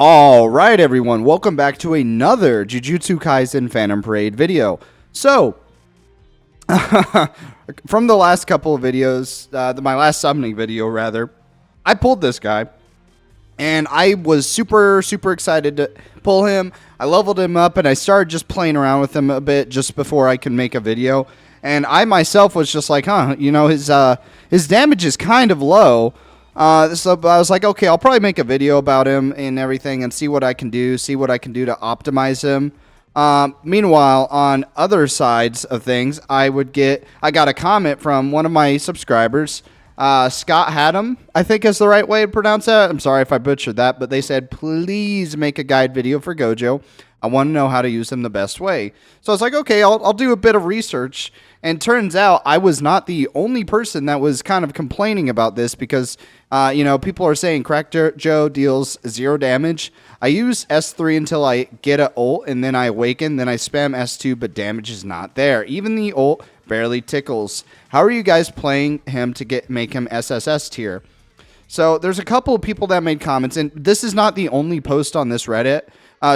All right, everyone. Welcome back to another Jujutsu Kaisen Phantom Parade video. So, from the last couple of videos, my last summoning video, rather, I pulled this guy, and I was super excited to pull him. I leveled him up, and I started just playing around with him a bit just before I could make a video. And I myself was just like, his damage is kind of low. So I was like, okay, I'll probably make a video about him and everything and see what I can do to optimize him. Meanwhile, on other sides of things, I got a comment from one of my subscribers, Scott Haddam, I think is the right way to pronounce that. I'm sorry if I butchered that, but they said, please make a guide video for GOJO. I want to know how to use them the best way. So I was like, okay, I'll do a bit of research. And turns out I was not the only person that was kind of complaining about this because, people are saying Crack Joe deals 0 damage. I use S3 until I get an ult and then I awaken. Then I spam S2, but damage is not there. Even the ult barely tickles. How are you guys playing him to make him SSS tier? So there's a couple of people that made comments, and this is not the only post on this Reddit.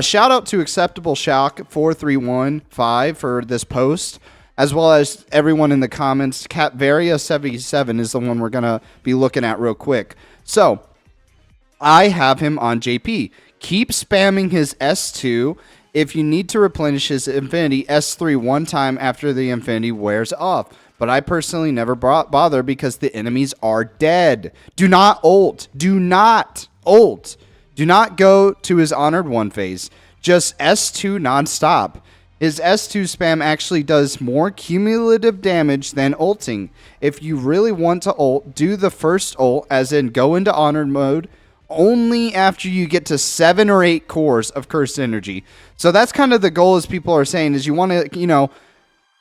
Shout out to Acceptable Shock 4315 for this post, as well as everyone in the comments. Catvaria77 is the one we're going to be looking at real quick. So, I have him on JP. Keep spamming his S2. If you need to replenish his Infinity, S3 one time after the Infinity wears off. But I personally never bother because the enemies are dead. Do not ult. Do not ult. Do not go to his Honored 1 phase. Just S2 nonstop. His S2 spam actually does more cumulative damage than ulting. If you really want to ult, do the first ult, as in go into Honored mode, only after you get to 7 or 8 cores of Cursed Energy. So that's kind of the goal, as people are saying, is you want to,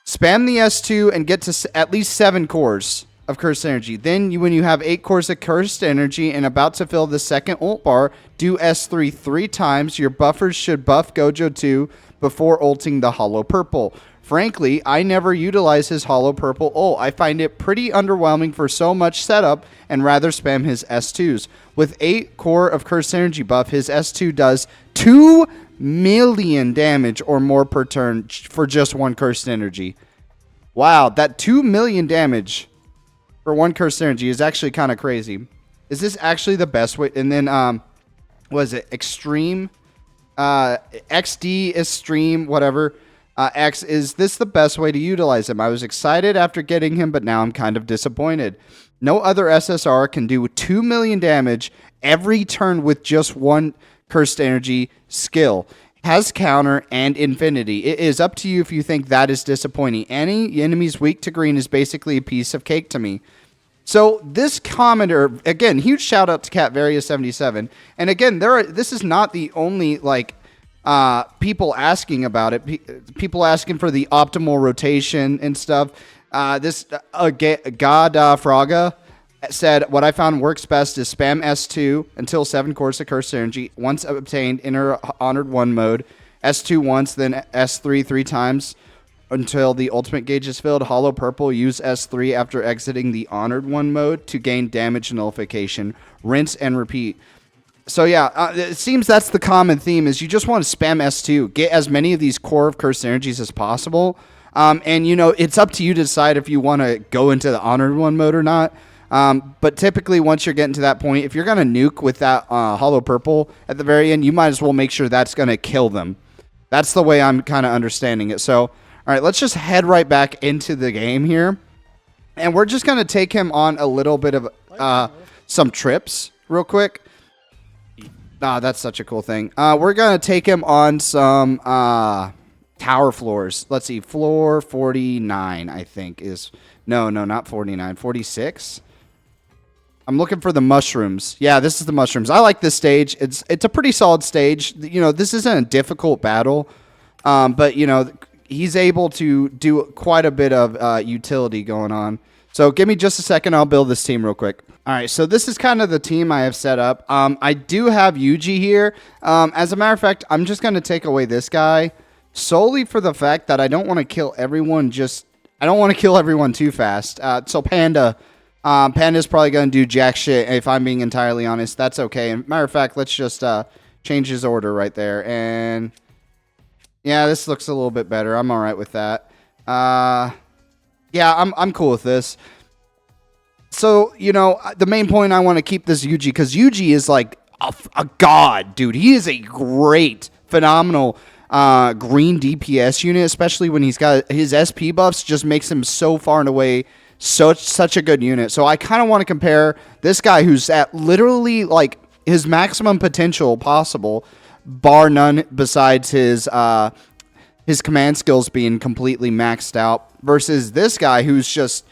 spam the S2 and get to at least 7 cores of Cursed Energy. Then when you have 8 cores of Cursed Energy and about to fill the second ult bar, do S3 3 times. Your buffers should buff GOJO 2 before ulting the Hollow Purple. Frankly, I never utilize his Hollow Purple ult. I find it pretty underwhelming for so much setup and rather spam his S2s. With 8 core of Cursed Energy buff, his S2 does 2 million damage or more per turn for just 1 Cursed Energy. Wow, that 2 million damage for 1 Cursed Energy is actually kind of crazy. Is this actually the best way? And then, was it Extreme? XD is Stream, whatever. X, is this the best way to utilize him? I was excited after getting him, but now I'm kind of disappointed. No other SSR can do 2 million damage every turn with just 1 Cursed Energy skill. Has counter and infinity. It is up to you if you think that is disappointing. Any enemies weak to green is basically a piece of cake to me. So this commenter, again, huge shout out to Catvaria77. And again, this is not the only people asking about it. People asking for the optimal rotation and stuff. God Fraga said, what I found works best is spam S2 until 7 cores of Cursed Energy. Once obtained, enter Honored 1 mode. S2 once, then S3 3 times until the ultimate gauge is filled. Hollow Purple, use S3 after exiting the Honored 1 mode to gain damage nullification. Rinse and repeat. So yeah, it seems that's the common theme, is you just want to spam S2. Get as many of these core of Cursed Energies as possible. And it's up to you to decide if you want to go into the Honored 1 mode or not. But typically, once you're getting to that point, if you're going to nuke with that Hollow Purple at the very end, you might as well make sure that's going to kill them. That's the way I'm kind of understanding it. So, all right, let's just head right back into the game here. And we're just going to take him on a little bit of some trips real quick. That's such a cool thing. We're going to take him on some tower floors. Let's see, floor 49, I think is... No, not 49. 46? I'm looking for the mushrooms. Yeah, this is the mushrooms. I like this stage. It's a pretty solid stage. This isn't a difficult battle. But, he's able to do quite a bit of utility going on. So give me just a second. I'll build this team real quick. All right, so this is kind of the team I have set up. I do have Yuji here. As a matter of fact, I'm just going to take away this guy solely for the fact that I don't want to kill everyone I don't want to kill everyone too fast. So Panda's probably going to do jack shit, if I'm being entirely honest. That's okay. And matter of fact, let's just change his order right there. And yeah, this looks a little bit better. I'm all right with that. Yeah, I'm cool with this. So, you know, the main point I want to keep this Yuji, because Yuji is like a god, dude. He is a great, phenomenal green DPS unit, especially when he's got his SP buffs, just makes him so far and away such a good unit. So I kind of want to compare this guy who's at literally like his maximum potential possible, bar none, besides his command skills being completely maxed out, versus this guy who's just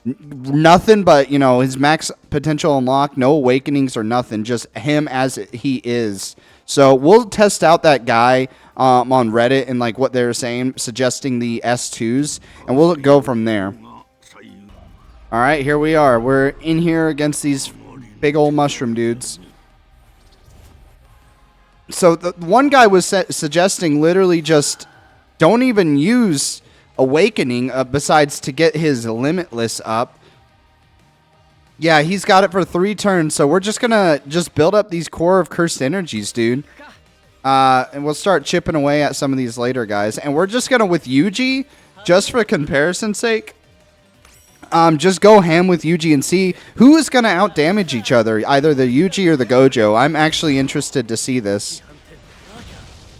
nothing but, you know, his max potential unlocked, no awakenings or nothing, just him as he is. So we'll test out that guy on Reddit and like what they're saying, suggesting the S2s, and we'll go from there. All right, here we are. We're in here against these big old mushroom dudes. So the one guy was suggesting literally just don't even use awakening besides to get his limitless up. Yeah, he's got it for 3 turns, so we're just gonna build up these core of cursed energies, dude. And we'll start chipping away at some of these later guys. And we're just gonna, with Yuji, just for comparison's sake, just go ham with Yuji and see who is gonna out damage each other, either the Yuji or the Gojo. I'm actually interested to see this.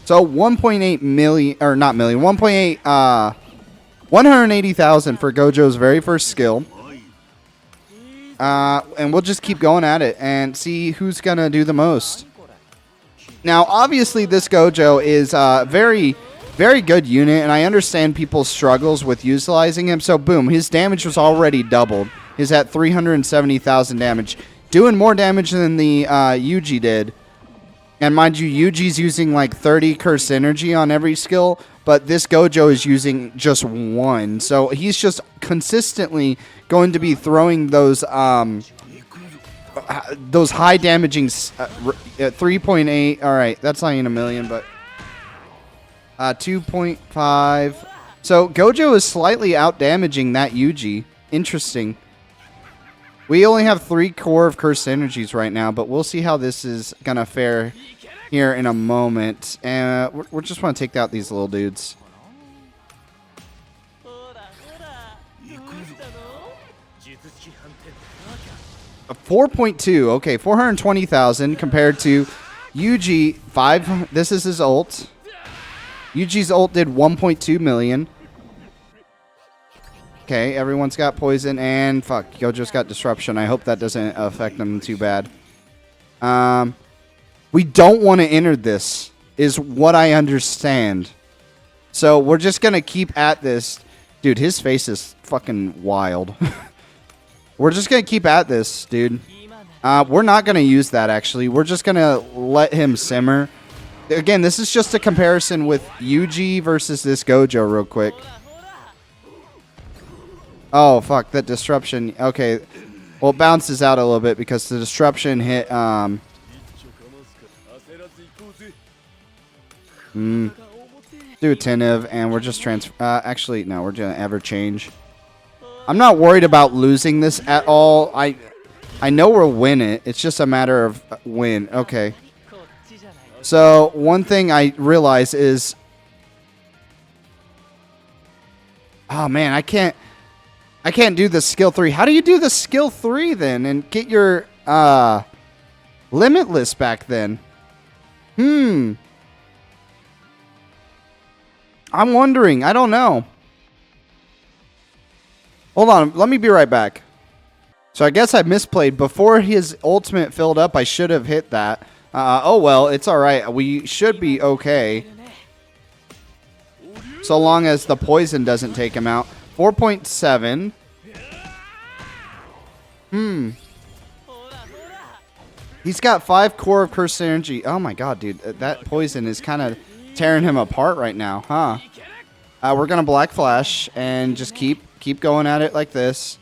So 1.8 million, or not million, 1.8 180,000 for Gojo's very first skill. And we'll just keep going at it and see who's going to do the most. Now, obviously, this Gojo is a very, very good unit, and I understand people's struggles with utilizing him. So, boom, his damage was already doubled. He's at 370,000 damage, doing more damage than the Yuji did. And mind you, Yuji's using like 30 curse energy on every skill, but this Gojo is using just 1. So he's just consistently going to be throwing those high damaging 3.8. All right, that's not even a million, but 2.5. So Gojo is slightly out damaging that Yuji. Interesting. We only have 3 core of cursed energies right now, but we'll see how this is going to fare here in a moment. And we just want to take out these little dudes. 4.2. Okay, 420,000 compared to Yuji 5. This is his ult. Yuji's ult did 1.2 million. Okay, everyone's got poison, and fuck, Gojo's got disruption. I hope that doesn't affect them too bad. We don't want to enter this, is what I understand. So we're just going to keep at this. Dude, his face is fucking wild. We're just going to keep at this, dude. We're not going to use that, actually. We're just going to let him simmer. Again, this is just a comparison with Yuji versus this Gojo real quick. Oh, fuck, that disruption. Okay, well, it bounces out a little bit because the disruption hit, do attentive, and we're just actually, no, we're going to ever change. I'm not worried about losing this at all. I know we'll win it. It's just a matter of when. Okay. So, one thing I realize is, oh, man, I can't do the skill 3. How do you do the skill 3 then and get your limitless back then? I'm wondering. I don't know. Hold on. Let me be right back. So I guess I misplayed. Before his ultimate filled up, I should have hit that. Oh, well, it's all right. We should be okay. So long as the poison doesn't take him out. 4.7. He's got 5 core of cursed energy. Oh my god, dude. That poison is kind of tearing him apart right now, huh? We're going to Black Flash and just keep going at it like this.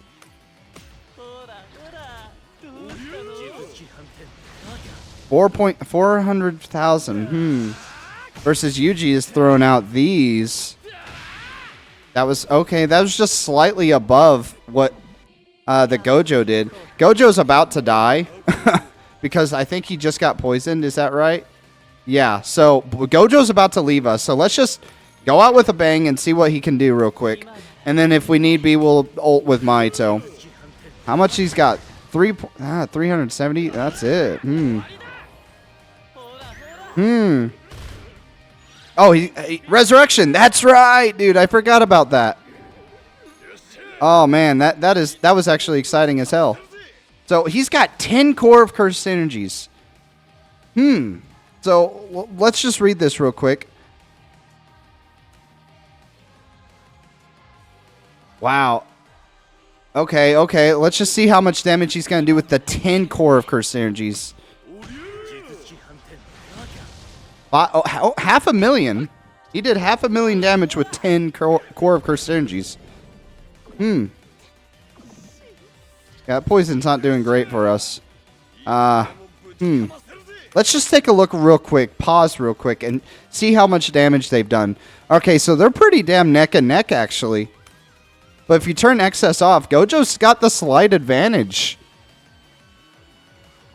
400,000. Versus Yuji is throwing out these. That was okay. That was just slightly above what the Gojo did. Gojo's about to die because I think he just got poisoned. Is that right? Yeah, so Gojo's about to leave us. So let's just go out with a bang and see what he can do real quick. And then if we need be, we'll ult with Mahito. How much he's got? 370? That's it. Oh, he Resurrection. That's right, dude. I forgot about that. Oh, man. That was actually exciting as hell. So he's got 10 core of cursed energies. So let's just read this real quick. Wow. Okay. Let's just see how much damage he's going to do with the 10 core of cursed energies. 500,000. He did 500,000 damage with 10 core of cursed energies. Yeah, poison's not doing great for us. Let's just take a look real quick, pause real quick, and see how much damage they've done. Okay, so they're pretty damn neck and neck, actually. But if you turn excess off, Gojo's got the slight advantage.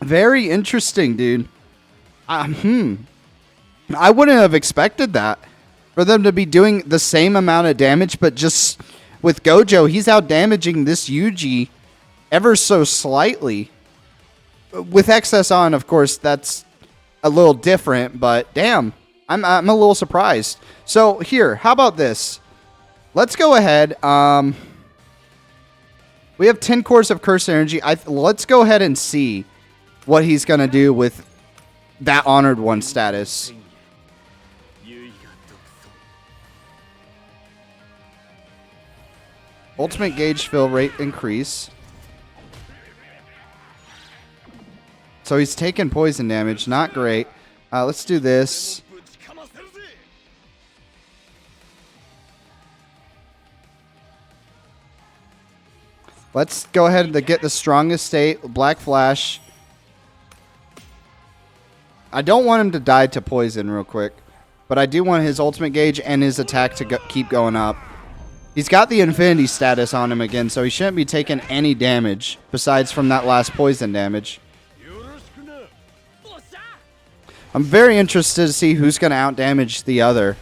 Very interesting, dude. I wouldn't have expected that. For them to be doing the same amount of damage, but just with Gojo, he's out damaging this Yuji ever so slightly. With excess on, of course, that's a little different, but damn, I'm a little surprised. So here, how about this? Let's go ahead. We have 10 cores of cursed energy. Let's go ahead and see what he's gonna do with that Honored One status. Ultimate gauge fill rate increase. So he's taking poison damage. Not great. Let's do this. Let's go ahead and get the strongest state. Black Flash. I don't want him to die to poison real quick. But I do want his ultimate gauge and his attack to keep going up. He's got the Infinity status on him again, so he shouldn't be taking any damage besides from that last poison damage. I'm very interested to see who's going to outdamage the other.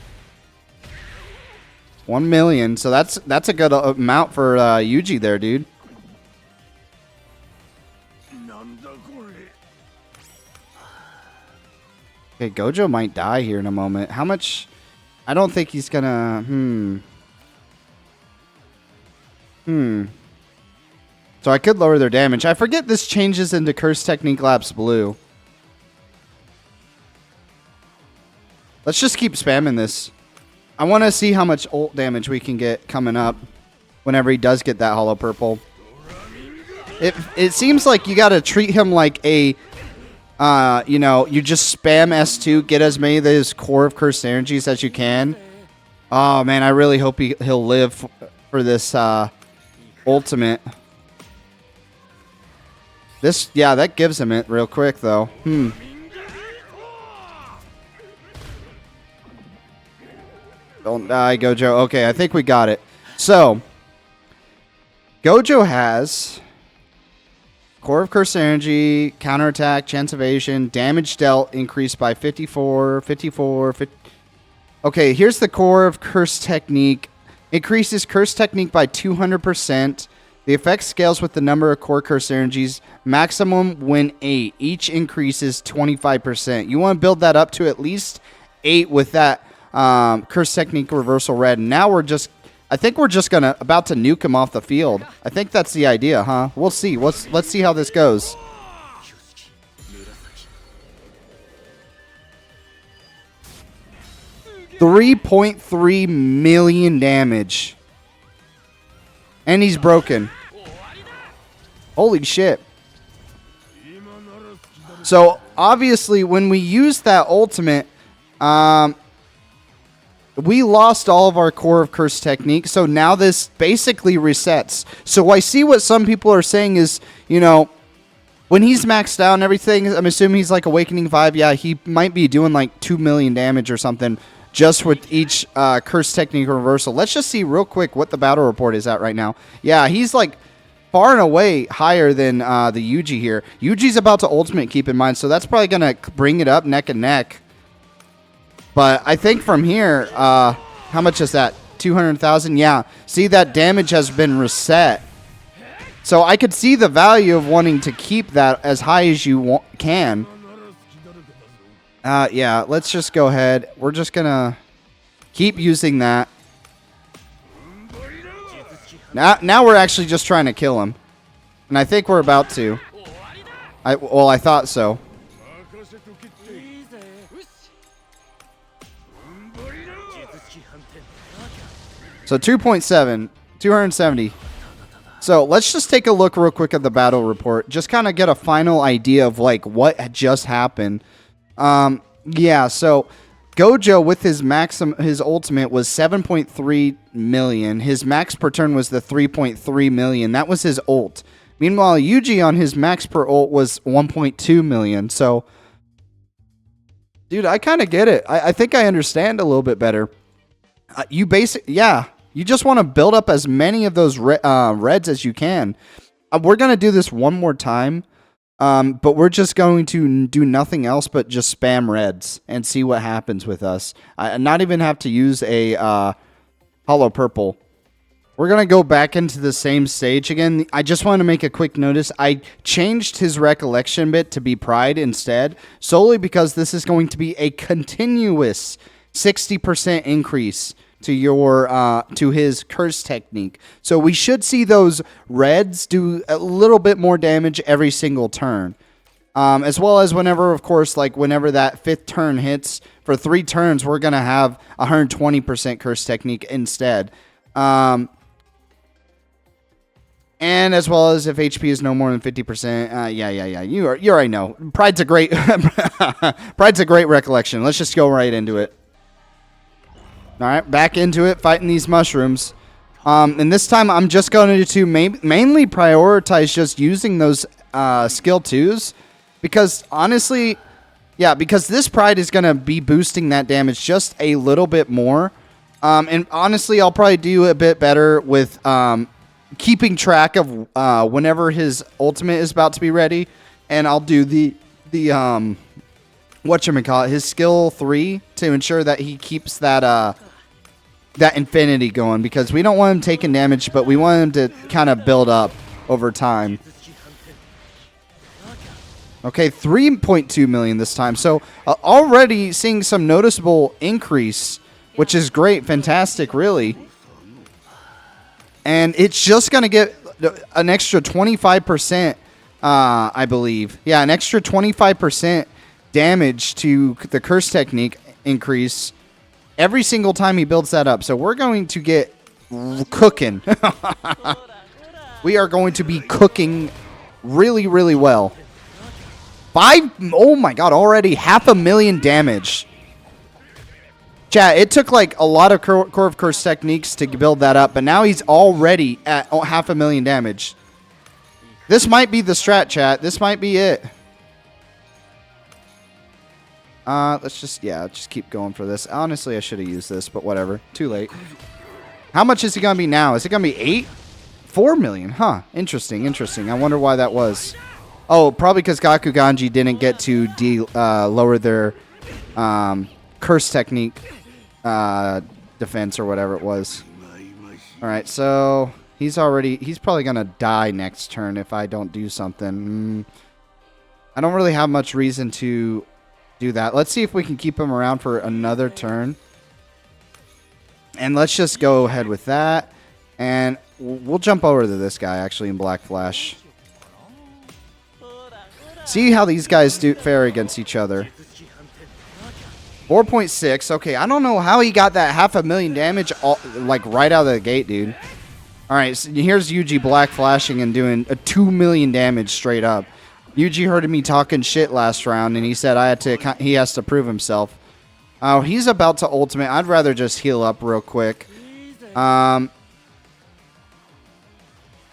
1 million, so that's a good amount for Yuji there, dude. Okay, Gojo might die here in a moment. How much? I don't think he's gonna. So I could lower their damage. I forget this changes into Curse Technique Lapse Blue. Let's just keep spamming this. I want to see how much ult damage we can get coming up whenever he does get that Hollow Purple. It seems like you got to treat him like a, you just spam S2, get as many of those core of cursed energies as you can. Oh, man, I really hope he'll live for this ultimate. That gives him it real quick, though. Don't die, Gojo. Okay, I think we got it. So, Gojo has Core of Cursed Energy, Counterattack, Chance Evasion, Damage Dealt increased by 54. Okay, here's the Core of Cursed Technique. Increases Curse Technique by 200%. The effect scales with the number of core Curse energies. Maximum when 8. Each increases 25%. You want to build that up to at least 8 with that Curse Technique Reversal Red. Now I think we're just about to nuke him off the field. I think that's the idea, huh? We'll see. Let's see how this goes. $3.3 million damage. And he's broken. Holy shit. So, obviously, when we use that ultimate, we lost all of our Core of Curse Technique. So now this basically resets. So I see what some people are saying is, when he's maxed out and everything, I'm assuming he's like Awakening 5. Yeah, he might be doing like 2 million damage or something just with each Curse Technique reversal. Let's just see real quick what the battle report is at right now. Yeah, he's like far and away higher than the Yuji here. Yuji's about to ultimate, keep in mind, so that's probably going to bring it up neck and neck. But I think from here, how much is that? 200,000? Yeah. See, that damage has been reset. So I could see the value of wanting to keep that as high as you can. Yeah, let's just go ahead. We're just going to keep using that. Now we're actually just trying to kill him. And I think we're about to. Well, I thought so. So 2.7, 270. So let's just take a look real quick at the battle report. Just kind of get a final idea of like what had just happened. Yeah, so GOJO with his ultimate was 7.3 million. His max per turn was the 3.3 million. That was his ult. Meanwhile, Yuji on his max per ult was 1.2 million. So, dude, I kind of get it. I think I understand a little bit better. You just want to build up as many of those reds as you can. We're going to do this one more time, but we're just going to do nothing else but just spam reds and see what happens with us. Not even have to use a hollow purple. We're going to go back into the same stage again. I just want to make a quick notice. I changed his recollection bit to be pride instead, solely because this is going to be a continuous 60% increase to his curse technique. So we should see those reds do a little bit more damage every single turn. As well as whenever, of course, like whenever that 5th turn hits, for 3 turns, we're going to have 120% curse technique instead. And as well as if HP is no more than 50%, yeah. You already know. Pride's a great recollection. Let's just go right into it. All right, back into it, fighting these mushrooms. And this time I'm just going to mainly prioritize just using those skill 2s. Because honestly, yeah, because this pride is going to be boosting that damage just a little bit more. And honestly, I'll probably do a bit better with keeping track of whenever his ultimate is about to be ready. And I'll do the whatchamacallit, his skill 3 to ensure that he keeps that infinity going, because we don't want him taking damage, but we want him to kind of build up over time. Okay, 3.2 million this time. So already seeing some noticeable increase, which is great, fantastic, really. And it's just going to get an extra 25%, I believe. Yeah, an extra 25% damage to the curse technique increase every single time he builds that up. So we're going to get cooking. We are going to be cooking really, really well. Oh my god, already 500,000 damage. Chat, it took like a lot of core of curse techniques to build that up, but now he's already at 500,000 damage. This might be the strat, chat. This might be it. Let's just keep going for this. Honestly, I should have used this, but whatever. Too late. How much is he going to be now? Is it going to be 8? 4 million? Huh. Interesting. I wonder why that was. Oh, probably because Gakuganji didn't get to lower their curse technique defense or whatever it was. All right, so he's probably going to die next turn if I don't do something. I don't really have much reason to do that. Let's see if we can keep him around for another turn. And let's just go ahead with that. And we'll jump over to this guy, actually, in Black Flash. See how these guys fare against each other. 4.6. Okay, I don't know how he got that 500,000 damage like right out of the gate, dude. All right, so here's Yuji Black Flashing and doing a 2 million damage straight up. Yuji heard me talking shit last round, and he said he has to prove himself. Oh, he's about to ultimate. I'd rather just heal up real quick.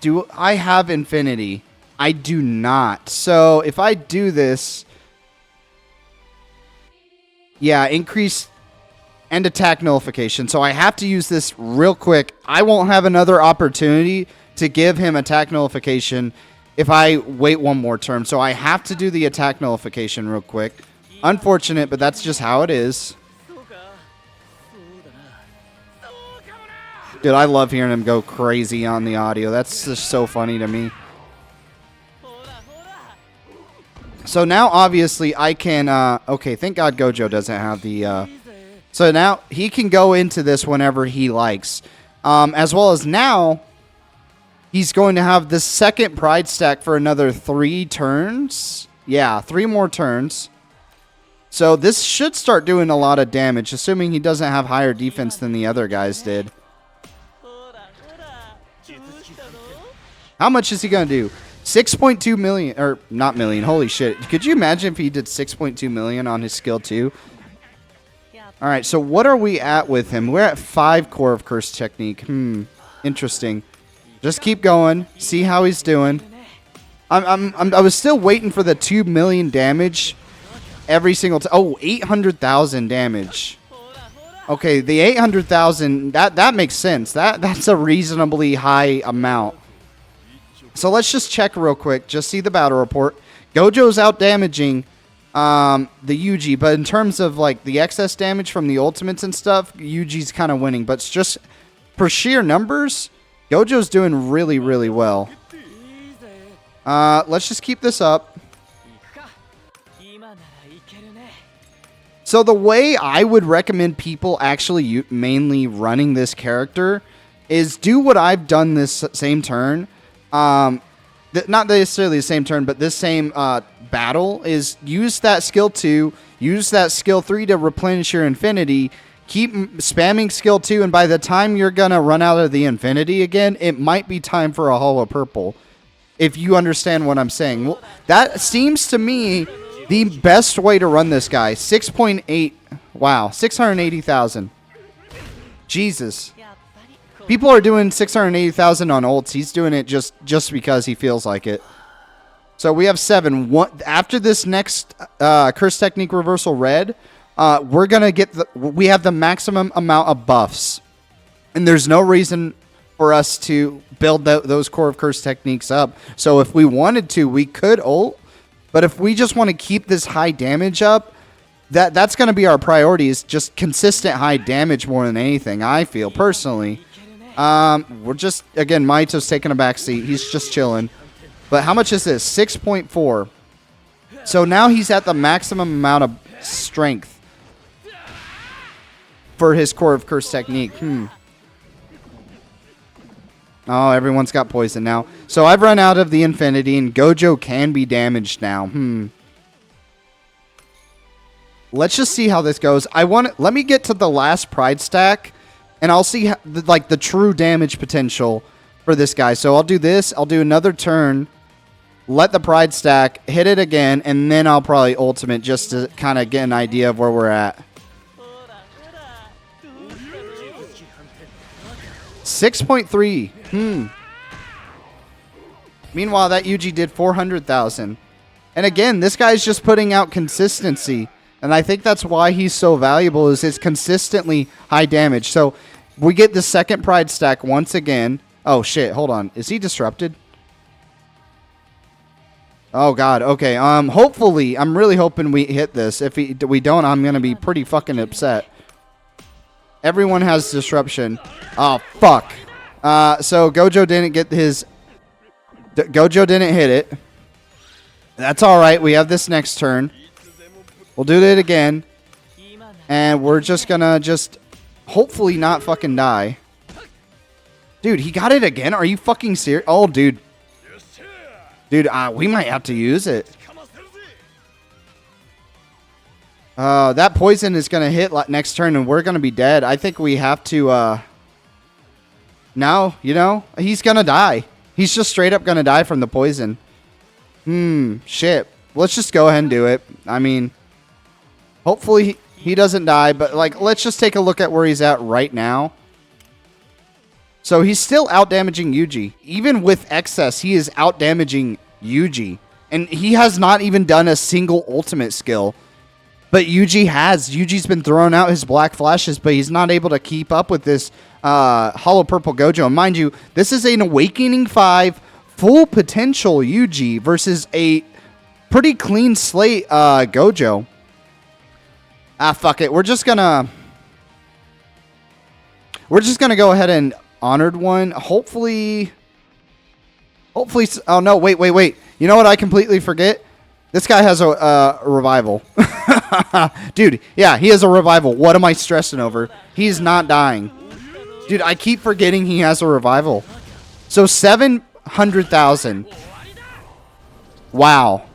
Do I have infinity? I do not. So if I do this, yeah, increase and attack nullification. So I have to use this real quick. I won't have another opportunity to give him attack nullification if I wait one more turn. So I have to do the attack nullification real quick. Unfortunate, but that's just how it is. Dude, I love hearing him go crazy on the audio. That's just so funny to me. So now, obviously, I can... okay, thank God Gojo doesn't have the... so now he can go into this whenever he likes. As well as now, he's going to have the second pride stack for another 3 turns. Yeah, 3 more turns. So this should start doing a lot of damage, assuming he doesn't have higher defense than the other guys did. How much is he going to do? 6.2 million, or not million, holy shit. Could you imagine if he did 6.2 million on his skill 2? Alright, so what are we at with him? We're at 5 Core of Curse technique. Interesting. Just keep going. See how he's doing. I was still waiting for the 2 million damage every single time. Oh, 800,000 damage. Okay, the 800,000, that makes sense. That's a reasonably high amount. So let's just check real quick. Just see the battle report. Gojo's out damaging the Yuji, but in terms of like the excess damage from the ultimates and stuff, Yuji's kind of winning. But it's just for sheer numbers, Gojo's doing really, really well. Let's just keep this up. So the way I would recommend people actually mainly running this character is do what I've done this same turn. Not necessarily the same turn, but this same battle is use that skill 2, use that skill 3 to replenish your infinity, keep spamming skill 2, and by the time you're going to run out of the infinity again, it might be time for a holo purple. If you understand what I'm saying. Well, that seems to me the best way to run this guy. 6.8. Wow. 680,000. Jesus. People are doing 680,000 on ults. He's doing it just because he feels like it. So we have 7. After this next Curse Technique Reversal Red, we're going to get we have the maximum amount of buffs. And there's no reason for us to build those Core of Curse techniques up. So if we wanted to, we could ult. But if we just want to keep this high damage up, that's going to be our priority, is just consistent high damage more than anything, I feel, personally. We're just, again, Maito's taking a back seat. He's just chilling. But how much is this? 6.4. So now he's at the maximum amount of strength for his Core of Curse technique. Oh, everyone's got poison now. So I've run out of the infinity, and Gojo can be damaged now. Let's just see how this goes. Let me get to the last pride stack, and I'll see the true damage potential for this guy. So I'll do this. I'll do another turn. Let the pride stack, hit it again, and then I'll probably ultimate just to kind of get an idea of where we're at. 6.3. Meanwhile, that Yuji did 400,000. And again, this guy's just putting out consistency. And I think that's why he's so valuable, is his consistently high damage. So we get the second pride stack once again. Oh, shit. Hold on. Is he disrupted? Oh, God. Okay. Hopefully, I'm really hoping we hit this. If we don't, I'm going to be pretty fucking upset. Everyone has disruption. Oh, fuck. So Gojo didn't get his... Gojo didn't hit it. That's all right. We have this next turn. We'll do it again. And we're just going to hopefully not fucking die. Dude, he got it again? Are you fucking serious? Oh, dude. Dude, we might have to use it. That poison is going to hit next turn, and we're going to be dead. I think we have to... No, he's going to die. He's just straight up going to die from the poison. Shit. Let's just go ahead and do it. I mean, hopefully he doesn't die, but let's just take a look at where he's at right now. So he's still out-damaging Yuji. Even with excess, he is out-damaging Yuji. And he has not even done a single ultimate skill. But Yuji has. Yuji's been throwing out his black flashes, but he's not able to keep up with this Hollow Purple Gojo. And mind you, this is an Awakening 5 full potential Yuji versus a pretty clean slate Gojo. Fuck it. We're just gonna go ahead and honored one. Hopefully. Oh no! Wait! You know what? I completely forget. This guy has a revival. Dude, yeah, he has a revival. What am I stressing over? He's not dying. Dude, I keep forgetting he has a revival. So 700,000. Wow.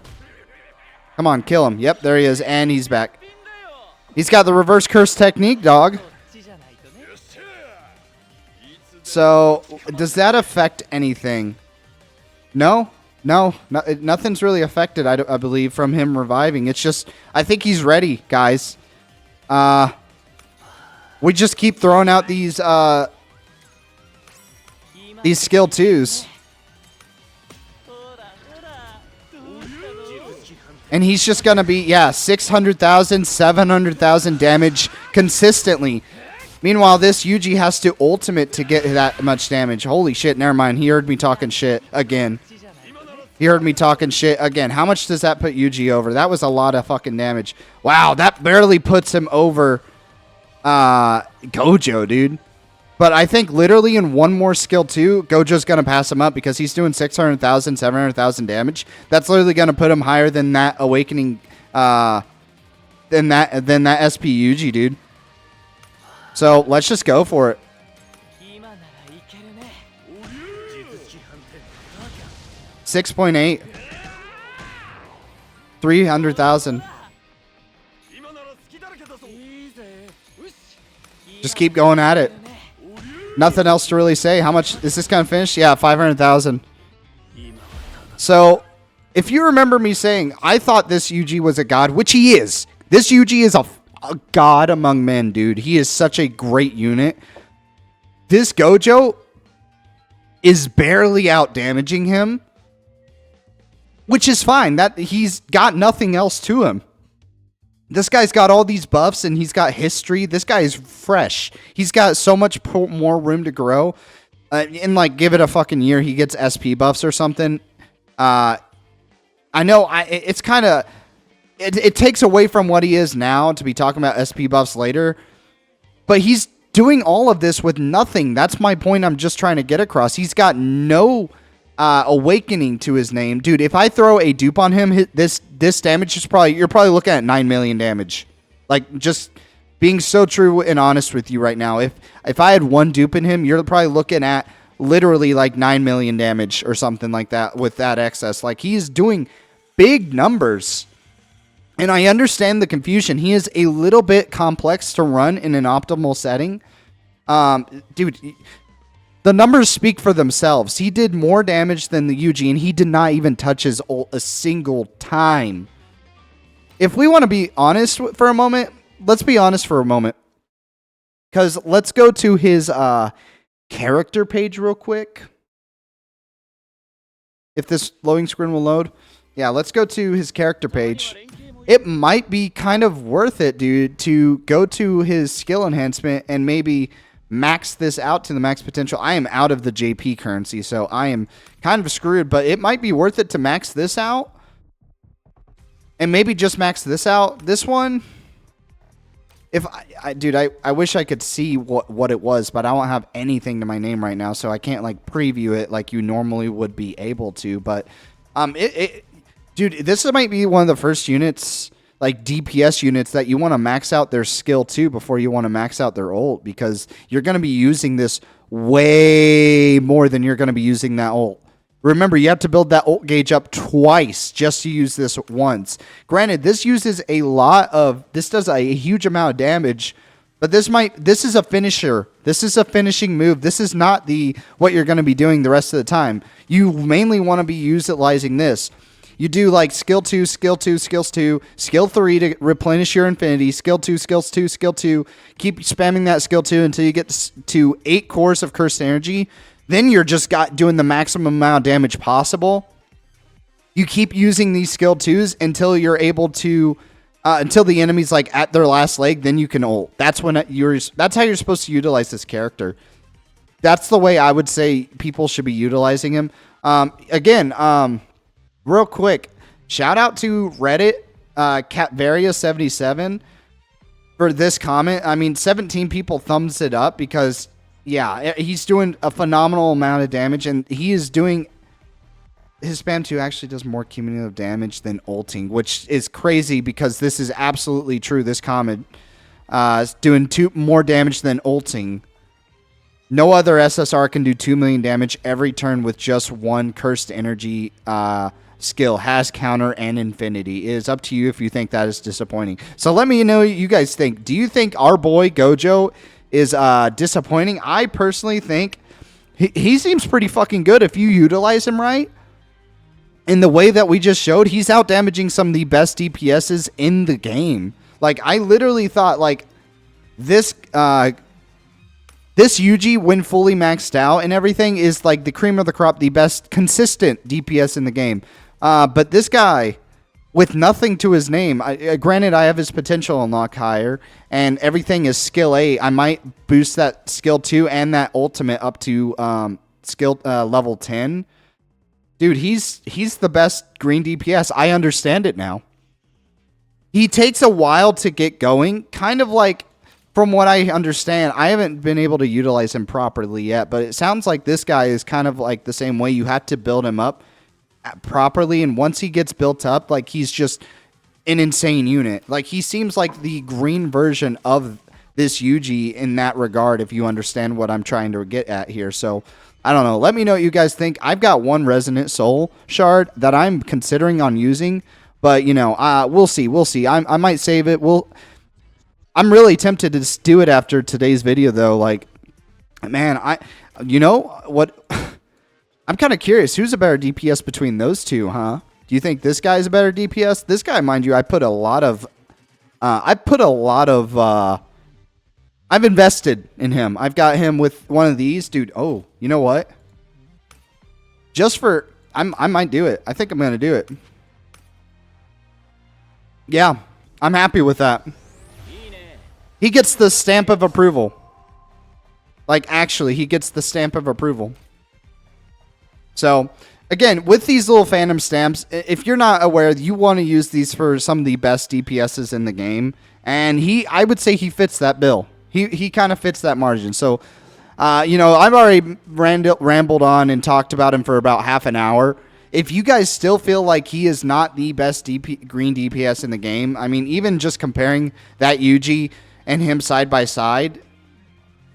Come on, kill him. Yep, there he is, and he's back. He's got the reverse curse technique, dog. So, does that affect anything? No, nothing's really affected, I believe, from him reviving. It's just, I think he's ready, guys. We just keep throwing out these skill 2s. And he's just going to be, yeah, 600,000, 700,000 damage consistently. Meanwhile, this Yuji has to ultimate to get that much damage. Holy shit, never mind. He heard me talking shit again. How much does that put Yuji over? That was a lot of fucking damage. Wow, that barely puts him over GOJO, dude. But I think literally in one more skill 2, GOJO's going to pass him up because he's doing 600,000, 700,000 damage. That's literally going to put him higher than that awakening, than that SP Yuji, dude. So let's just go for it. 6.8. 300,000. Just keep going at it. Nothing else to really say. How much is this going to finish? Yeah, 500,000. So, if you remember me saying, I thought this Yuji was a god, which he is. This Yuji is a god among men, dude. He is such a great unit. This GOJO is barely out damaging him, which is fine. That he's got nothing else to him. This guy's got all these buffs and he's got history. This guy is fresh. He's got so much more room to grow. And like, give it a fucking year, he gets SP buffs or something. I know it's kind of, it takes away from what he is now to be talking about SP buffs later. But he's doing all of this with nothing. That's my point I'm just trying to get across. He's got no awakening to his name. Dude, if I throw a dupe on him, this damage is you're probably looking at 9 million damage. Like, just being so true and honest with you right now. If I had one dupe in him, you're probably looking at literally like 9 million damage or something like that with that excess. Like, he's doing big numbers. And I understand the confusion. He is a little bit complex to run in an optimal setting. Dude, the numbers speak for themselves. He did more damage than the Yuji, and he did not even touch his ult a single time. If we want to be honest for a moment, let's be honest for a moment. Because let's go to his character page real quick. If this loading screen will load. Yeah, let's go to his character page. It might be kind of worth it, dude, to go to his skill enhancement and maybe max this out to the max potential. I am out of the JP currency, so I am kind of screwed, but it might be worth it to max this out. And maybe just max this out. This one, if dude, I wish I could see what it was, but I don't have anything to my name right now, so I can't like preview it like you normally would be able to. But dude, this might be one of the first units, like DPS units, that you want to max out their skill 2 before you want to max out their ult, because you're going to be using this way more than you're going to be using that ult. Remember, you have to build that ult gauge up twice just to use this once. Granted, this uses a lot of, this does a huge amount of damage, but this is a finisher. This is a finishing move. This is not what you're going to be doing the rest of the time. You mainly want to be utilizing this. You do like skill 2, skill 2, skills 2, skill 3 to replenish your infinity, skill 2, skills 2, skill 2. Keep spamming that skill 2 until you get to 8 cores of cursed energy. Then you're just doing the maximum amount of damage possible. You keep using these skill 2s until you're able to, until the enemy's like at their last leg, then you can ult. That's how you're supposed to utilize this character. That's the way I would say people should be utilizing him. Real quick, shout out to Reddit, Catvaria77 for this comment. I mean, 17 people thumbs it up because Yeah, he's doing a phenomenal amount of damage, and he is doing... His spam 2 actually does more cumulative damage than ulting, which is crazy because this is absolutely true. This comment is doing more damage than ulting. No other SSR can do 2 million damage every turn with just one cursed energy skill. Has counter and infinity. It is up to you if you think that is disappointing. So let me know what you guys think. Do you think our boy GOJO is disappointing? I personally think he seems pretty fucking good if you utilize him right. In the way that we just showed, he's out damaging some of the best DPSs in the game. Like, I literally thought, like, this Yuji, when fully maxed out and everything, is like the cream of the crop, the best consistent DPS in the game. But this guy, with nothing to his name, granted, I have his potential unlock higher, and everything is skill 8. I might boost that skill 2 and that ultimate up to skill level 10. Dude, he's the best green DPS. I understand it now. He takes a while to get going. Kind of like, from what I understand, I haven't been able to utilize him properly yet, but it sounds like this guy is kind of like the same way. You have to build him up properly, and once he gets built up, like, he's just an insane unit. Like, he seems like the green version of this Yuji in that regard, if you understand what I'm trying to get at here. So... I don't know. Let me know what you guys think. I've got one Resonant Soul shard that I'm considering on using, but, you know, we'll see. We'll see. I might save it. I'm really tempted to do it after today's video, though. Like, man, you know what? I'm kind of curious. Who's a better DPS between those two, huh? Do you think this guy's a better DPS? This guy, mind you, I put a lot of, I've invested in him. I've got him with one of these. Dude, oh, you know what? Just for... I might do it. I think I'm going to do it. Yeah, I'm happy with that. He gets the stamp of approval. Like, actually, he gets the stamp of approval. So, again, with these little phantom stamps, if you're not aware, you want to use these for some of the best DPSs in the game. And I would say he fits that bill. He kind of fits that margin. So, you know, I've already rambled on and talked about him for about half an hour. If you guys still feel like he is not the best green DPS in the game, I mean, even just comparing that Yuji and him side by side,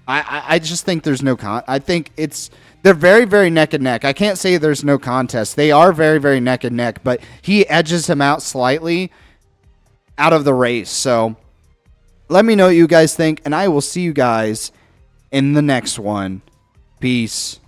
I just think there's no I think they're very, very neck and neck. I can't say there's no contest. They are very, very neck and neck, but he edges him out slightly out of the race. So... let me know what you guys think, and I will see you guys in the next one. Peace.